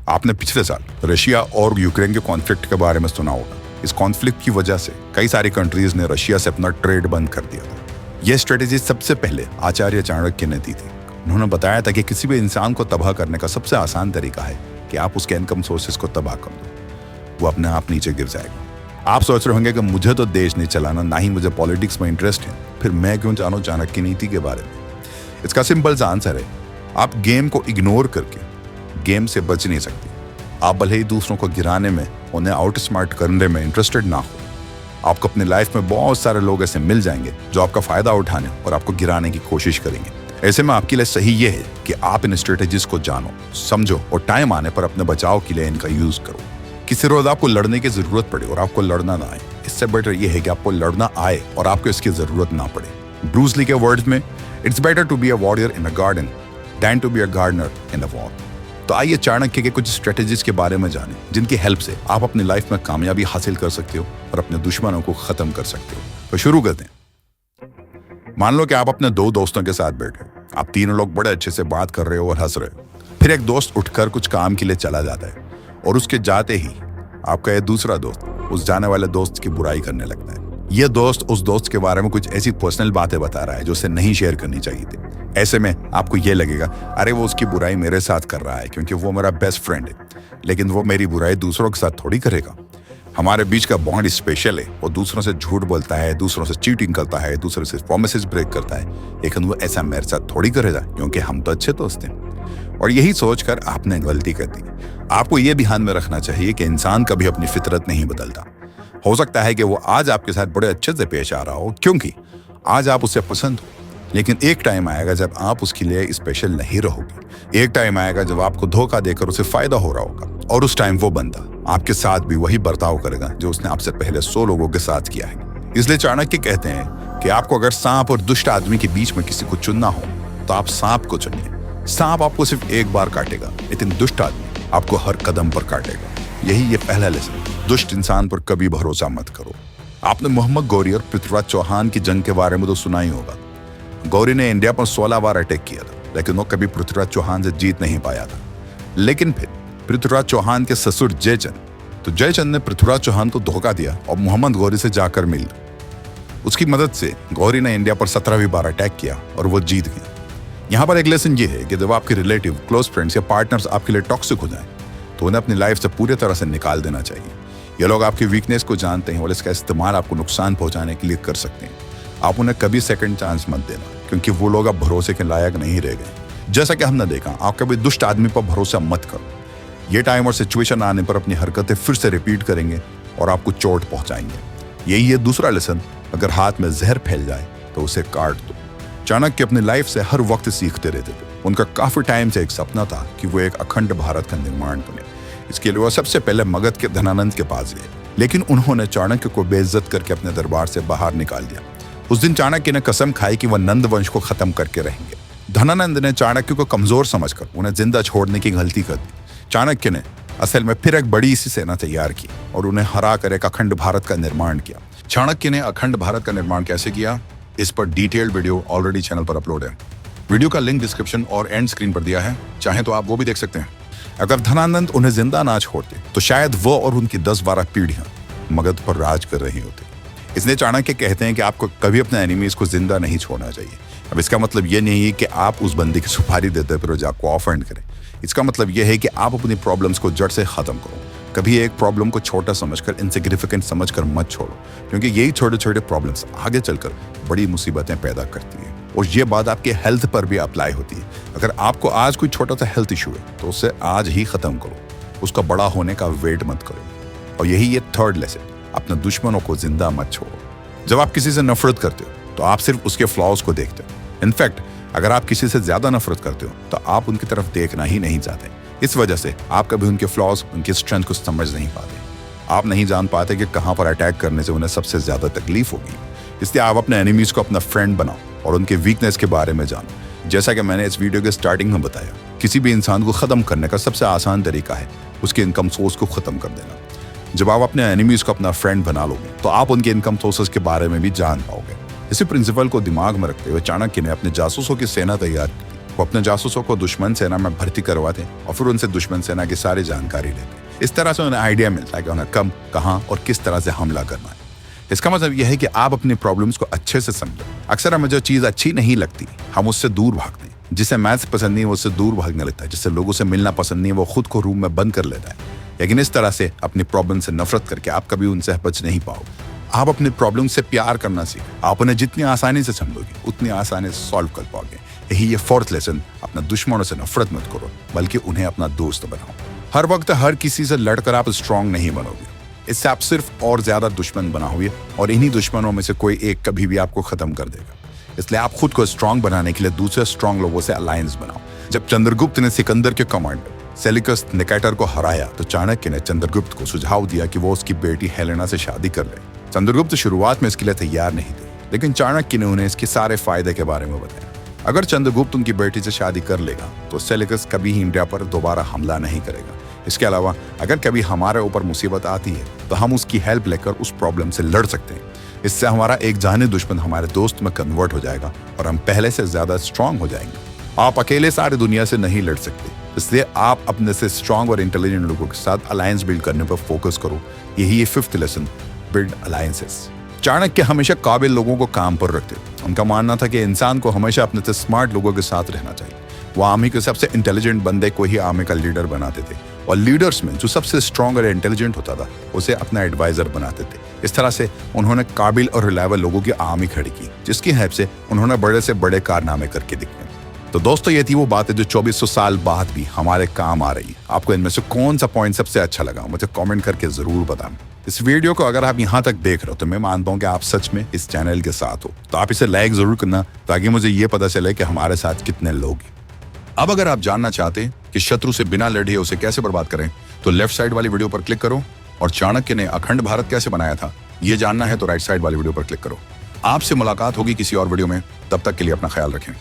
आपने पिछले साल रशिया और यूक्रेन के कॉन्फ्लिक्ट के बारे में सुना होगा। इस कॉन्फ्लिक्ट की वजह से कई सारी कंट्रीज ने रशिया से अपना ट्रेड बंद कर दिया था। यह स्ट्रेटेजी सबसे पहले आचार्य चाणक्य ने दी थी। उन्होंने बताया था कि किसी भी इंसान को तबाह करने का सबसे आसान तरीका है कि आप उसके इनकम सोर्सेज को तबाह कर दो, वो अपने आप नीचे गिर जाएगा। आप सोच रहे होंगे कि मुझे तो देश नहीं चलाना, ना ही मुझे पॉलिटिक्स में इंटरेस्ट है, फिर मैं क्यों जानूं चाणक्य नीति के बारे में। इसका सिंपल सा आंसर है, आप गेम को इग्नोर करके गेम से बच नहीं सकते। आप भले ही दूसरों को गिराने में, उन्हें आउट स्मार्ट करने में इंटरेस्टेड ना हो, आपको अपनी लाइफ में बहुत सारे लोग ऐसे मिल जाएंगे जो आपका फायदा उठाने और आपको गिराने की कोशिश करेंगे। ऐसे में आपके लिए सही ये है कि आप इन स्ट्रेटेजीज को जानो, समझो और टाइम आने पर अपने बचाव के लिए इनका यूज करो। किसी रोज आपको लड़ने की जरूरत पड़े और आपको लड़ना ना आए, इससे बेटर ये है कि आपको लड़ना आए और आपको इसकी जरूरत ना पड़े। ब्रूस ली के वर्ड्स में, it's better to be a warrior in a garden than to be a gardener in a war. तो आइए चाणक्य के कुछ स्ट्रेटेजीज के बारे में जानें, जिनकी हेल्प से आप अपनी लाइफ में कामयाबी हासिल कर सकते हो और अपने दुश्मनों को खत्म कर सकते हो। तो शुरू करते हैं। मान लो कि आप अपने दो दोस्तों के साथ बैठे, आप तीनों लोग बड़े अच्छे से बात कर रहे हो और हंस रहे हो। फिर एक दोस्त उठकर कुछ काम के लिए चला जाता है और उसके जाते ही आपका ये दूसरा दोस्त उस जाने वाले दोस्त की बुराई करने लगता है। यह दोस्त उस दोस्त के बारे में कुछ ऐसी पर्सनल बातें बता रहा है जो उसे नहीं शेयर करनी चाहिए थी। ऐसे में आपको यह लगेगा, अरे वो उसकी बुराई मेरे साथ कर रहा है क्योंकि वो मेरा बेस्ट फ्रेंड है, लेकिन वो मेरी बुराई दूसरों के साथ थोड़ी करेगा। हमारे बीच का बॉन्ड स्पेशल है। वो दूसरों से झूठ बोलता है, दूसरों से चीटिंग करता है, दूसरों से प्रॉमिसेस ब्रेक करता है, लेकिन वो ऐसा मेरे साथ थोड़ी करेगा क्योंकि हम तो अच्छे दोस्त हैं। और यही सोचकर आपने गलती कर दी। आपको यह ध्यान में रखना चाहिए कि इंसान कभी अपनी फितरत नहीं बदलता। हो सकता है कि वो आज आपके साथ बड़े अच्छे से पेश आ रहा हो क्योंकि आज आप उसे पसंद हो, लेकिन एक टाइम आएगा जब आप उसके लिए स्पेशल नहीं रहोगे। एक टाइम आएगा जब आपको धोखा देकर उसे फायदा हो रहा होगा और उस टाइम वो बंदा आपके साथ भी वही बर्ताव करेगा जो उसने आपसे पहले 100 लोगों के साथ किया है। इसलिए चाणक्य कहते हैं कि आपको अगर सांप और दुष्ट आदमी के बीच में किसी को चुनना हो तो आप सांप को चुनिए। सांप आपको सिर्फ एक बार काटेगा, लेकिन दुष्ट आदमी आपको हर कदम पर काटेगा। यही ये पहला लेसन। दुष्ट इंसान पर कभी भरोसा मत करो। आपने मोहम्मद गौरी और पृथ्वीराज चौहान की जंग के बारे में तो सुना ही होगा। गौरी ने इंडिया पर 16 बार अटैक किया था, लेकिन वो कभी पृथ्वीराज चौहान से जीत नहीं पाया था। लेकिन फिर पृथ्वीराज चौहान के ससुर जयचंद ने पृथ्वीराज चौहान को धोखा दिया और मोहम्मद गौरी से जाकर मिल। उसकी मदद से गौरी ने इंडिया पर 17वीं बार अटैक किया और वो जीत गया। यहाँ पर एक लेसन ये है कि जब आपके रिलेटिव, क्लोज फ्रेंड्स या पार्टनर्स आपके लिए टॉक्सिक हो जाएं, तो उन्हें अपनी लाइफ से पूरी तरह से निकाल देना चाहिए। ये लोग आपकी वीकनेस को जानते हैं और इसका इस्तेमाल आपको नुकसान पहुंचाने के लिए कर सकते हैं। आप उन्हें कभी सेकंड चांस मत देना, क्योंकि वो लोग अब भरोसे के लायक नहीं रह गए। जैसा कि हमने देखा, आप कभी दुष्ट आदमी पर भरोसा मत करो। ये टाइम और सिचुएशन आने पर अपनी हरकतें फिर से रिपीट करेंगे और आपको चोट पहुंचाएंगे। यही है दूसरा लेसन, अगर हाथ में जहर फैल जाए तो उसे काट दो। चाणक्य अपनी लाइफ से हर वक्त सीखते रहते थे। उनका काफी टाइम से एक सपना था कि वो एक अखंड भारत का निर्माण करें। इसके लिए वो सबसे पहले मगध के धनानंद के पास गए, लेकिन उन्होंने चाणक्य को बेइज्जत करके अपने दरबार से बाहर निकाल दिया। उस दिन चाणक्य ने कसम खाई कि वह नंद वंश को खत्म करके रहेंगे। धनानंद ने चाणक्य को कमजोर समझकर उन्हें जिंदा छोड़ने की गलती कर दी। चाणक्य ने असल में फिर एक बड़ी सी सेना तैयार की और उन्हें हरा कर एक अखंड भारत का निर्माण किया। चाणक्य ने अखंड भारत का निर्माण कैसे किया, इस पर डिटेल्ड वीडियो ऑलरेडी चैनल पर अपलोड है। वीडियो का लिंक डिस्क्रिप्शन और एंड स्क्रीन पर दिया है, चाहे तो आप वो भी देख सकते हैं। अगर धनानंद उन्हें जिंदा ना छोड़ते तो शायद वो और उनकी 10-12 पीढ़ियां मगध पर राज कर रही होती। इसलिए चाणक्य कहते हैं कि आपको कभी अपने एनिमीज को जिंदा नहीं छोड़ना चाहिए। अब इसका मतलब ये नहीं है कि आप उस बंदे की सुपारी देते फिर जाकर ऑफेंड करें। इसका मतलब यह है कि आप अपनी प्रॉब्लम्स को जड़ से खत्म करो। कभी एक प्रॉब्लम को छोटा समझकर, इनसिग्निफिकेंट समझकर मत छोड़ो, क्योंकि यही छोटे छोटे प्रॉब्लम्स आगे चलकर बड़ी मुसीबतें पैदा करती है। और ये बात आपके हेल्थ पर भी अप्लाई होती है। अगर आपको आज कोई छोटा सा हेल्थ इशू है तो उसे आज ही खत्म करो, उसका बड़ा होने का वेट मत करो। और यही ये थर्ड लेसन, अपने दुश्मनों को जिंदा मत छोड़ो। जब आप किसी से नफरत करते हो तो आप सिर्फ उसके फ्लॉज को देखते हो। इनफैक्ट अगर आप किसी से ज्यादा नफरत करते हो तो आप उनकी तरफ देखना ही नहीं चाहते। इस वजह से आप कभी उनके फ्लॉज, उनकी स्ट्रेंथ को समझ नहीं पाते। आप नहीं जान पाते कि कहां पर अटैक करने से उन्हें सबसे ज्यादा तकलीफ होगी। इसलिए आप अपने एनिमीज को अपना फ्रेंड बनाओ और उनके वीकनेस के बारे में जानो। जैसा कि मैंने इस वीडियो के स्टार्टिंग में बताया, किसी भी इंसान को खत्म करने का सबसे आसान तरीका है उसके इनकम सोर्स को खत्म कर देना। जब आप अपने एनिमीज को अपना फ्रेंड बना लोगे तो आप उनके इनकम सोर्सेज के बारे में भी जान पाओगे। इसी प्रिंसिपल को दिमाग में रखते हुए चाणक्य ने अपने जासूसों की सेना तैयार की वो अपने जासूसों को दुश्मन सेना में भर्ती करवाते और फिर उनसे दुश्मन सेना की सारी जानकारी लेते। इस तरह से उन्हें आइडिया मिलता है कि उन्हें कब, कहाँ और किस तरह से हमला करना है। इसका मतलब यह है कि आप अपनी प्रॉब्लम्स को अच्छे से समझो। अक्सर हमें जो चीज़ अच्छी नहीं लगती हम उससे दूर भागते हैं। जिसे मैथ्स पसंद नहीं वो उससे दूर भागने लगता है। जिससे लोगों से मिलना पसंद नहीं वो खुद को रूम में बंद कर लेता है। लेकिन इस तरह से अपनी प्रॉब्लम से नफरत करके आप कभी उनसे बच नहीं पाओगे। आप अपनी प्रॉब्लम से प्यार करना सीखें। आप उन्हें जितनी आसानी से समझोगे उतनी आसानी से सॉल्व कर पाओगे। यही ये फोर्थ लेसन, अपने दुश्मनों से नफरत मत करो बल्कि उन्हें अपना दोस्त बनाओ। हर वक्त हर किसी से लड़कर आप स्ट्रांग नहीं बनोगे। इससे आप सिर्फ और ज्यादा दुश्मन बनाओगे और इन्हीं दुश्मनों में से कोई एक कभी भी आपको खत्म कर देगा। इसलिए आप खुद को स्ट्रांग बनाने के लिए दूसरे स्ट्रांग लोगों से अलायंस बनाओ। जब चंद्रगुप्त ने सिकंदर के कमांडर सेलिकस निकेटर को हराया तो चाणक्य ने चंद्रगुप्त को सुझाव दिया कि वो उसकी बेटी हेलेना से शादी कर ले। चंद्रगुप्त शुरुआत में इसके लिए तैयार नहीं थे, लेकिन चाणक्य ने उन्हें इसके सारे फायदे के बारे में बताया। अगर चंद्रगुप्त उनकी बेटी से शादी कर लेगा तो सेलिकस कभी ही इंडिया पर दोबारा हमला नहीं करेगा। इसके अलावा अगर कभी हमारे ऊपर मुसीबत आती है तो हम उसकी हेल्प लेकर उस प्रॉब्लम से लड़ सकते हैं। इससे हमारा एक जाने दुश्मन हमारे दोस्त में कन्वर्ट हो जाएगा और हम पहले से ज्यादा स्ट्रांग हो जाएंगे। आप अकेले सारी दुनिया से नहीं लड़ सकते, इसलिए आप अपने से स्ट्रांग और इंटेलिजेंट लोगों के साथ अलायंस बिल्ड करने पर फोकस करो। यही है fifth lesson, build alliances. Chanakya हमेशा काबिल लोगों को काम पर रखते। उनका मानना था कि इंसान को हमेशा अपने से स्मार्ट लोगों के साथ रहना चाहिए। वो आर्मी के सबसे इंटेलिजेंट बंदे को ही आर्मी का लीडर बनाते थे और लीडर्स में जो सबसे स्ट्रांग और इंटेलिजेंट होता था उसे अपना एडवाइजर बनाते थे। इस तरह से उन्होंने काबिल और रिलायबल लोगों की आर्मी खड़ी की, जिसकी हेल्प से उन्होंने बड़े से बड़े कारनामे करके दिखाए। तो दोस्तों, ये थी वो बातें जो 2400 साल बाद भी हमारे काम आ रही। आपको इनमें से कौन सा पॉइंट सबसे अच्छा लगा मुझे कमेंट करके जरूर बताना। इस वीडियो को अगर आप यहाँ तक देख रहे हो तो मैं मानता हूँ कि आप सच में इस चैनल के साथ हो। तो आप इसे लाइक जरूर करना ताकि मुझे ये पता चले कि हमारे साथ कितने लोग हैं। अब अगर आप जानना चाहते हैं कि शत्रु से बिना लड़े उसे कैसे बर्बाद करें तो लेफ्ट साइड वाली वीडियो पर क्लिक करो, और चाणक्य ने अखंड भारत कैसे बनाया था ये जानना है तो राइट साइड वाली वीडियो पर क्लिक करो। आपसे मुलाकात होगी किसी और वीडियो में, तब तक के लिए अपना ख्याल रखें।